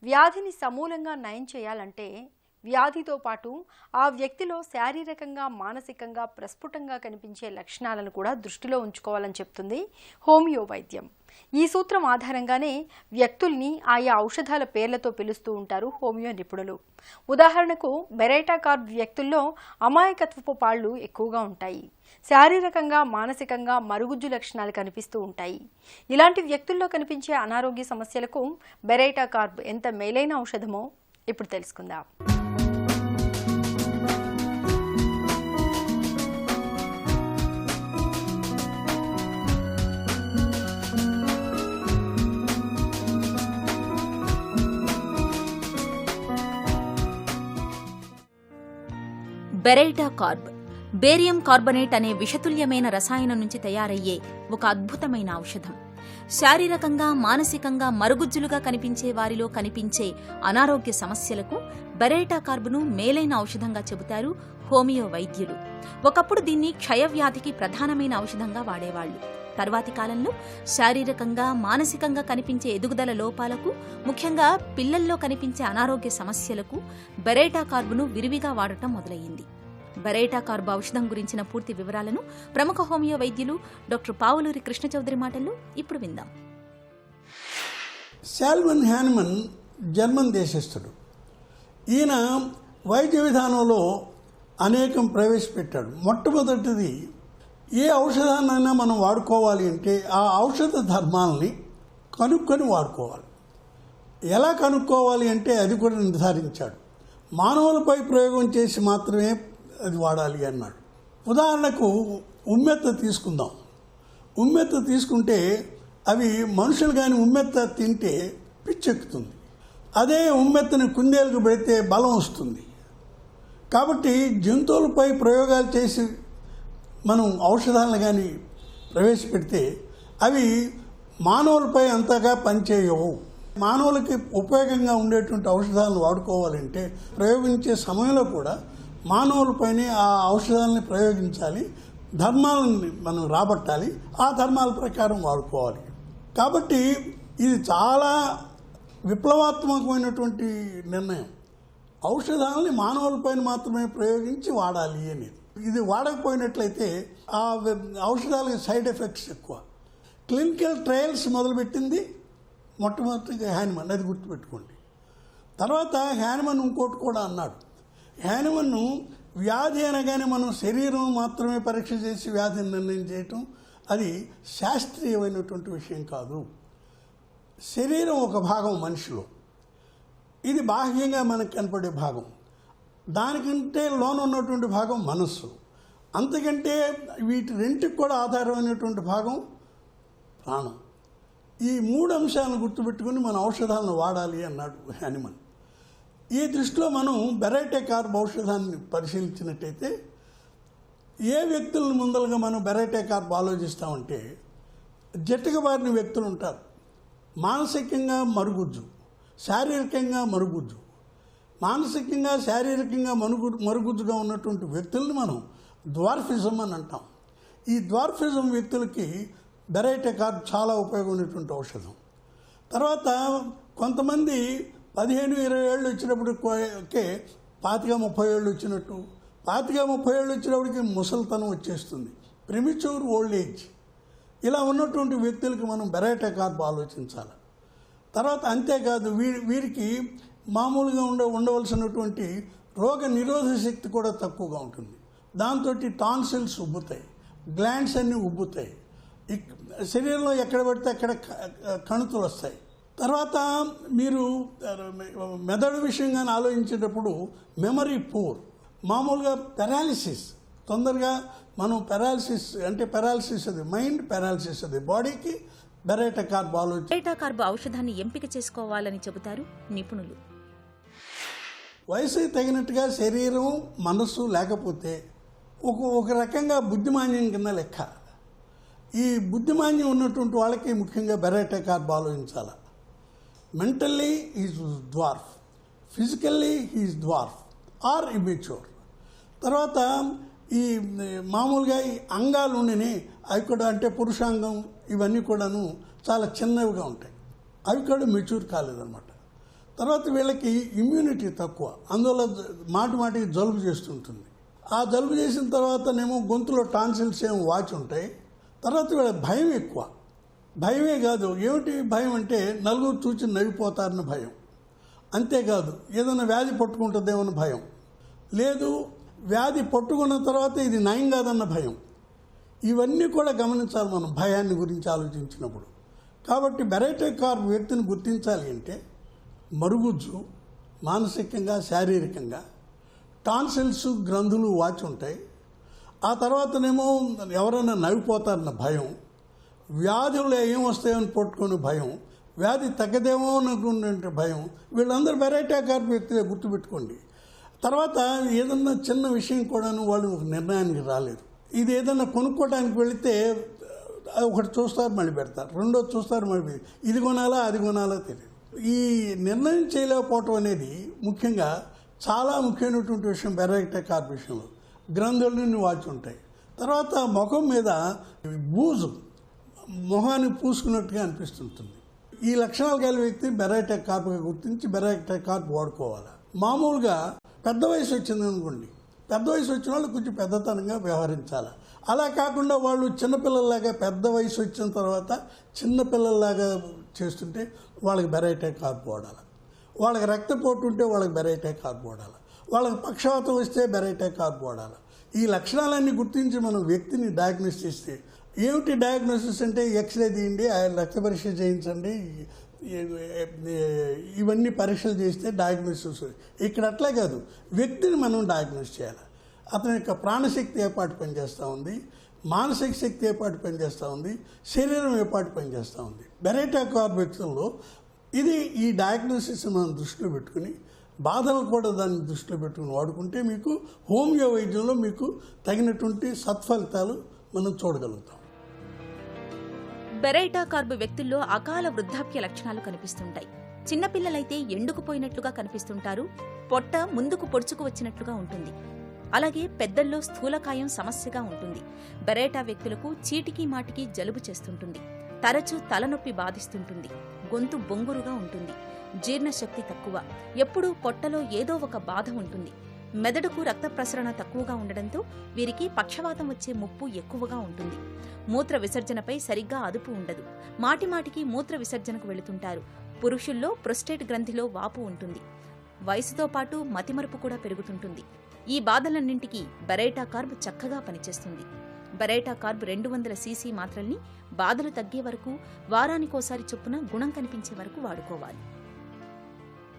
వ్యాధిని సమూలంగా నయం చేయాలంటే వ్యాధితో పాటు ఆ వ్యక్తిలో శారీరకంగా మానసికంగా ప్రస్ఫుటంగా కనిపించే లక్షణాలను కూడా దృష్టిలో ఉంచుకోవాలని చెప్తుంది హోమియో వైద్యం. ఈ సూత్రం ఆధారంగానే వ్యక్తుల్ని ఆయా ఔషధాల పేర్లతో పిలుస్తూ ఉంటారు హోమియో నిపుణులు. ఉదాహరణకు బెరైటా కార్బ్ వ్యక్తుల్లో అమాయకత్వపు పాళ్లు ఎక్కువగా ఉంటాయి. శారీరకంగా మానసికంగా మరుగుజ్జు లక్షణాలు కనిపిస్తూ ఉంటాయి. ఇలాంటి వ్యక్తుల్లో కనిపించే అనారోగ్య సమస్యలకు బెరైటా కార్బ్ ఎంత మేలైన ఔషధమో ఇప్పుడు తెలుసుకుందాం. బెరైటా కార్బ్ బేరియం కార్బనేట్ అనే విషతుల్యమైన రసాయనం నుంచి తయారయ్యే ఒక అద్భుతమైన ఔషధం. శారీరకంగా మానసికంగా మరుగుజ్జులుగా కనిపించే వారిలో కనిపించే అనారోగ్య సమస్యలకు బెరైటా కార్బ్ను మేలైన ఔషధంగా చెబుతారు హోమియో వైద్యులు. ఒకప్పుడు దీన్ని క్షయవ్యాధికి ప్రధానమైన ఔషధంగా వాడేవాళ్లు. తర్వాతి కాలంలో శారీరకంగా మానసికంగా కనిపించే ఎదుగుదల లోపాలకు, ముఖ్యంగా పిల్లల్లో కనిపించే అనారోగ్య సమస్యలకు బెరైటా కార్బ్ను విరివిగా వాడటం మొదలయ్యింది. బెరైటా కార్బ్ ఔషధం గురించిన పూర్తి వివరాలను ప్రముఖ హోమియో వైద్యులు డాక్టర్ పావులూరి కృష్ణ చౌదరి మాటల్లో ఇప్పుడు విందాం. Salmon హ్యాన్మన్ German దేశస్థుడు. ఈయన వైద్య విధానంలో అనేకం ప్రవేశపెట్టాడు. మొట్టమొదటిది, ఏ ఔషధాన్నైనా మనం వాడుకోవాలి అంటే ఆ ఔషధ ధర్మాలని కనుక్కొని వాడుకోవాలి. ఎలా కనుక్కోవాలి అంటే అది కూడా నిర్ధారించాడు. మానవులపై ప్రయోగం చేసి మాత్రమే అది వాడాలి అన్నాడు. ఉదాహరణకు ఉమ్మెత్త తీసుకుందాం. ఉమ్మెత్త తీసుకుంటే అవి మనుషులు కానీ ఉమ్మెత్త తింటే పిచ్చెక్కుతుంది. అదే ఉమ్మెత్తని కుందేలకు పెడితే బలం వస్తుంది. కాబట్టి జంతువులపై ప్రయోగాలు చేసి మనం ఔషధాలను కానీ ప్రవేశపెడితే అవి మానవులపై అంతగా పనిచేయవు. మానవులకి ఉపయోగంగా ఉండేటువంటి ఔషధాలను వాడుకోవాలంటే ప్రయోగించే సమయంలో కూడా మానవులపైనే ఆ ఔషధాలని ప్రయోగించాలి. ధర్మాలని మనం రాబట్టాలి. ఆ ధర్మాల ప్రకారం వాడుకోవాలి. కాబట్టి ఇది చాలా విప్లవాత్మకమైనటువంటి నిర్ణయం. ఔషధాలని మానవులపైన మాత్రమే ప్రయోగించి వాడాలి అనేది. ఇది వాడకపోయినట్లయితే ఆ ఔషధాలకి సైడ్ ఎఫెక్ట్స్ ఎక్కువ. క్లినికల్ ట్రయల్స్ మొదలుపెట్టింది మొట్టమొదటిగా హ్యాన్మన్, అది గుర్తుపెట్టుకోండి. తర్వాత హ్యాన్మన్ ఇంకోటి కూడా అన్నాడు. హ్యాన్మన్ వ్యాధి అనగానే మనం శరీరం మాత్రమే పరీక్ష చేసి వ్యాధిని నిర్ణయం చేయటం అది శాస్త్రీయమైనటువంటి విషయం కాదు. శరీరం ఒక భాగం మనిషిలో, ఇది బాహ్యంగా మనకు కనపడే భాగం. దానికంటే లోన ఉన్నటువంటి భాగం మనస్సు. అంతకంటే వీటి రెంటికి కూడా ఆధారమైనటువంటి భాగం ప్రాణం. ఈ మూడు అంశాలను గుర్తుపెట్టుకుని మన ఔషధాలను వాడాలి అన్నాడు హ్యాన్మన్. ఈ దృష్టిలో మనం బెరైటా కార్బ్ ఔషధాన్ని పరిశీలించినట్టయితే ఏ వ్యక్తులను ముందలుగా మనం బెరైటా కార్బ్ ఆలోచిస్తామంటే, జట్టుకబారిన వ్యక్తులు ఉంటారు. మానసికంగా మరుగుజ్జు, శారీరకంగా మరుగుజ్జు. మానసికంగా శారీరకంగా మరుగుజ్జుగా ఉన్నటువంటి వ్యక్తుల్ని మనం ద్వార్ఫిజం అని అంటాం. ఈ ద్వార్ఫిజం వ్యక్తులకి బెరైటా కార్బ్ చాలా ఉపయోగమైనటువంటి ఔషధం. తర్వాత కొంతమంది 15-20 ఏళ్ళు వచ్చినప్పటికే 25-30 ఏళ్ళు వచ్చినట్టు, 25-30 ఏళ్ళు వచ్చినప్పటికి ముసలితనం వచ్చేస్తుంది, ప్రిమిచ్యూర్ ఓల్డ్ ఏజ్. ఇలా ఉన్నటువంటి వ్యక్తులకి మనం బెరైటా కార్బ్ ఆలోచించాలి. తర్వాత అంతేకాదు వీరికి మామూలుగా ఉండవలసినటువంటి రోగ నిరోధక శక్తి కూడా తక్కువగా ఉంటుంది. దాంతో టాన్సిల్స్ ఉబ్బుతాయి, గ్లాండ్స్ అన్నీ ఉబ్బుతాయి, శరీరంలో ఎక్కడ పడితే అక్కడ కణుతులు వస్తాయి. తర్వాత మీరు మెదడు విషయంగా ఆలోచించేటప్పుడు మెమరీ పూర్, మామూలుగా పెరాలిసిస్, తొందరగా మనం పెరాలిసిస్ అది మైండ్, పెరాలిసిస్ అది బాడీకి బెరైటా కార్బ్ బెరైటా కార్బ్ ఔషధాన్ని ఎంపిక చేసుకోవాలని చెబుతారు నిపుణులు. వయసుకి తగినట్టుగా శరీరం మనస్సు లేకపోతే ఒక రకంగా బుద్ధిమాన్యం కింద లెక్క. ఈ బుద్ధిమాన్యం ఉన్నటువంటి వాళ్ళకి ముఖ్యంగా బెరైటా కార్బ్ ఆలోచించాలి. Mentally is dwarf, physically is dwarf or immature. తర్వాత ఈ మామూలుగా ఈ అంగాలు ఉండని అవి కూడా అంటే పురుషాంగం ఇవన్నీ కూడాను చాలా చిన్నవిగా ఉంటాయి, అవి కూడా మెచ్యూర్ కాలేదన్నమాట. తర్వాత వీళ్ళకి ఇమ్యూనిటీ తక్కువ, అందువల్ల మాటికి జలుబు చేస్తుంటుంది. ఆ జలుబు చేసిన తర్వాతనేమో గొంతులో టాన్సిల్స్ ఏమో వాచి ఉంటాయి. తర్వాత వీళ్ళ భయం ఎక్కువ. భయమే కాదు, ఏమిటి భయం అంటే నలుగురు చూచి నవ్విపోతారని భయం. అంతేకాదు ఏదైనా వ్యాధి పట్టుకుంటుందేమో అని భయం. లేదు, వ్యాధి పట్టుకున్న తర్వాత ఇది నయం కాదన్న భయం. ఇవన్నీ కూడా గమనించాలి మనం భయాన్ని గురించి ఆలోచించినప్పుడు. కాబట్టి బెరైటరీ కార్బ్ వ్యక్తిని గుర్తించాలి అంటే మరుగుజ్జు, మానసికంగా శారీరకంగా, టాన్సిల్స్ గ్రంథులు వాచి ఉంటాయి. ఆ తర్వాతనేమో ఎవరైనా నవ్విపోతారన్న భయం, వ్యాధులు ఏమొస్తాయని పట్టుకునే భయం, వ్యాధి తగ్గదేమో అనుకునే భయం. వీళ్ళందరూ బెరైటరీ కార్బ్ వ్యక్తులే, గుర్తుపెట్టుకోండి. తర్వాత ఏదన్నా చిన్న విషయం కూడాను వాళ్ళు ఒక నిర్ణయానికి రాలేరు. ఇది ఏదైనా కొనుక్కోవడానికి వెళితే ఒకటి చూస్తారు మళ్ళీ పెడతారు, రెండోది చూస్తారు మళ్ళీ ఇది కొనాలా అది కొనాలా తెలియదు. ఈ నిర్ణయం చేయలేకపోవటం అనేది ముఖ్యంగా చాలా ముఖ్యమైనటువంటి విషయం బెరైటరీ కార్బ్ విషయంలో. గ్రంథులని వాచి ఉంటాయి. తర్వాత ముఖం మీద బూజు, మొహాన్ని పూసుకున్నట్టుగా అనిపిస్తుంటుంది. ఈ లక్షణాలు కలిగిన వ్యక్తి బెరైటరీ కార్బ్గా గుర్తించి బెరైటరీ కార్బ్ వాడుకోవాలి. మామూలుగా పెద్ద వయసు వచ్చింది అనుకోండి, పెద్ద వయసు వచ్చిన వాళ్ళు కొంచెం పెద్దతనంగా వ్యవహరించాలి. అలా కాకుండా వాళ్ళు చిన్నపిల్లల్లాగా పెద్ద వయసు వచ్చిన తర్వాత చిన్నపిల్లల్లాగా చేస్తుంటే వాళ్ళకి బెరైటరీ కార్బ్ వాడాలి. వాళ్ళకి రక్తపోటు ఉంటే వాళ్ళకి బెరైటరీ కార్బ్ వాడాలి. వాళ్ళకి పక్షవాతం వస్తే బెరైటరీ కార్బ్ వాడాలి. ఈ లక్షణాలన్నీ గుర్తించి మనం వ్యక్తిని డయాగ్నోస్ చేస్తే, ఏమిటి డయాగ్నోసిస్ అంటే ఎక్స్రే తీయండి, రక్త పరీక్ష చేయించండి, ఇవన్నీ పరీక్షలు చేస్తే డయాగ్నోసిస్. ఇక్కడ అట్లే కాదు, వ్యక్తిని మనం డయాగ్నోస్ చేయాలి. అతని యొక్క ప్రాణశక్తి ఏపాటు పనిచేస్తూ ఉంది, మానసిక శక్తి ఏపాటు పనిచేస్తూ ఉంది, శరీరం ఏపాటు పనిచేస్తూ ఉంది. బెరైటరీ కార్బ్ వ్యక్తుల్లో ఇది ఈ డయాగ్నోసిస్ మనం దృష్టిలో పెట్టుకుని, బాధలు కూడా దాన్ని దృష్టిలో పెట్టుకుని వాడుకుంటే మీకు హోమియో వైద్యంలో మీకు తగినటువంటి సత్ఫలితాలు మనం చూడగలుగుతాం. బెరైటా కార్బ్ వ్యక్తుల్లో అకాల వృద్ధాప్య లక్షణాలు కనిపిస్తుంటాయి. చిన్నపిల్లలైతే ఎండుకుపోయినట్లుగా కనిపిస్తుంటారు, పొట్ట ముందుకు పొడుచుకు వచ్చినట్లుగా ఉంటుంది. అలాగే పెద్దల్లో స్థూలకాయం సమస్యగా ఉంటుంది. బెరైటా వ్యక్తులకు చీటికి మాటికి జలుబు చేస్తుంటుంది. తరచూ తలనొప్పి బాధిస్తుంటుంది. గొంతు బొంగురుగా ఉంటుంది. జీర్ణశక్తి తక్కువ. ఎప్పుడూ పొట్టలో ఏదో ఒక బాధ ఉంటుంది. మెదడుకు రక్త ప్రసరణ తక్కువగా ఉండడంతో వీరికి పక్షవాతం వచ్చే ముప్పు ఎక్కువగా ఉంటుంది. మూత్ర విసర్జనపై సరిగ్గా అదుపు ఉండదు. మాటిమాటికి మూత్ర విసర్జనకు వెళుతుంటారు. పురుషుల్లో ప్రొస్టేట్ గ్రంథిలో వాపు ఉంటుంది. వయసుతో పాటు మతిమరుపు కూడా పెరుగుతుంటుంది. ఈ బాధలన్నింటికీ బెరైటా కార్బ్ చక్కగా పనిచేస్తుంది. బెరైటా కార్బ్ 200 cc మాత్రల్ని బాధలు తగ్గే వరకు, వారానికోసారి చొప్పున గుణం కనిపించే వరకు వాడుకోవాలి.